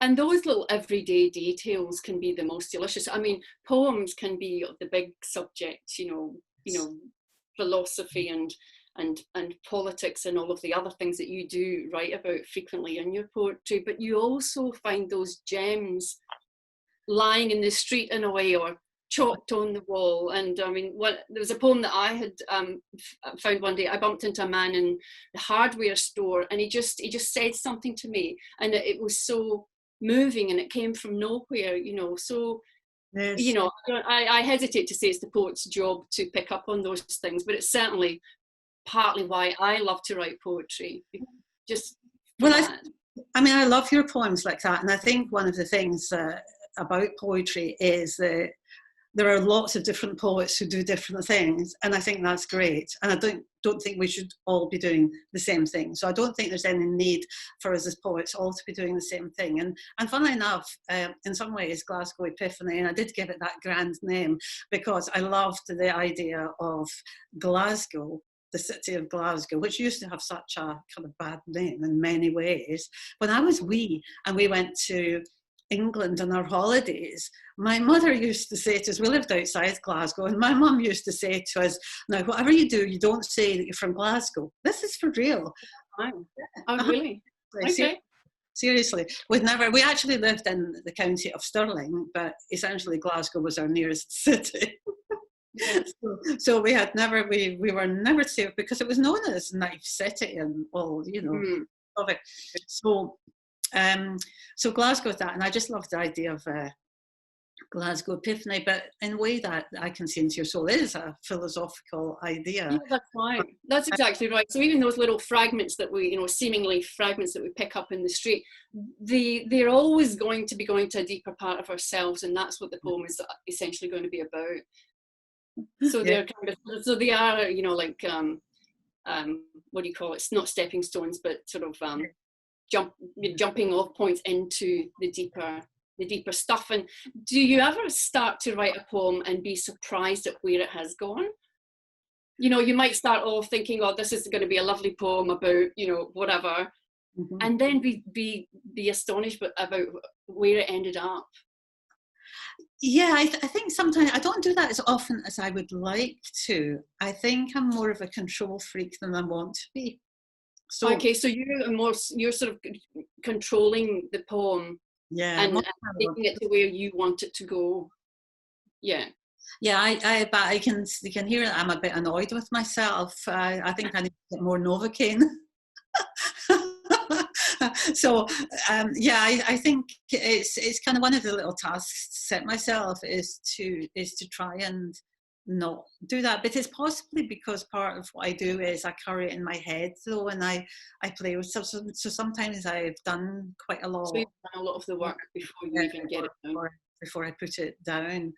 And those little everyday details can be the most delicious. I mean, poems can be the big subjects, philosophy and politics and all of the other things that you do write about frequently in your poetry, but you also find those gems lying in the street in a way, or chalked on the wall. And I mean, there was a poem that I had found one day. I bumped into a man in the hardware store, and he just said something to me, and it was so moving, and it came from nowhere, so Yes. I hesitate to say it's the poet's job to pick up on those things, but it's certainly partly why I love to write poetry. Just I love your poems like that, and I think one of the things about poetry is that there are lots of different poets who do different things, and I think that's great. And I don't think we should all be doing the same thing. So I don't think there's any need for us as poets all to be doing the same thing. And funnily enough, in some ways, Glasgow Epiphany, and I did give it that grand name because I loved the idea of Glasgow, the city of Glasgow, which used to have such a kind of bad name in many ways. When I was wee and we went to England on our holidays, my mother used to say to us, we lived outside Glasgow, and my mum used to say to us, now whatever you do, you don't say that you're from Glasgow. This is for real. Oh, really? Okay. Seriously, we actually lived in the county of Stirling, but essentially Glasgow was our nearest city. So we were never safe because it was known as Knife City and all, of it. So Glasgow is that, and I just love the idea of Glasgow Epiphany, but in a way that I can see into your soul is a philosophical idea. Yeah, that's right. That's exactly right. So even those little fragments that we, seemingly fragments that we pick up in the street, they're always going to be going to a deeper part of ourselves, and that's what the poem is essentially going to be about. So they're they are, like what do you call it? It's not stepping stones, but sort of jumping off points into the deeper stuff. And do you ever start to write a poem and be surprised at where it has gone? You might start off thinking, oh, this is going to be a lovely poem about, whatever, and then be astonished about where it ended up. Yeah, I think sometimes I don't do that as often as I would like to. I think I'm more of a control freak than I want to be. So you're sort of controlling the poem, and taking it to where you want it to go. Yeah. Yeah, but you can hear that I'm a bit annoyed with myself. I think I need to get more Novocaine. So I think it's kind of one of the little tasks to set myself is to try and not do that. But it's possibly because part of what I do is I carry it in my head though, and I play with stuff. So sometimes I've done quite a lot. So you've done a lot of the work before you even get it done. Before I put it down.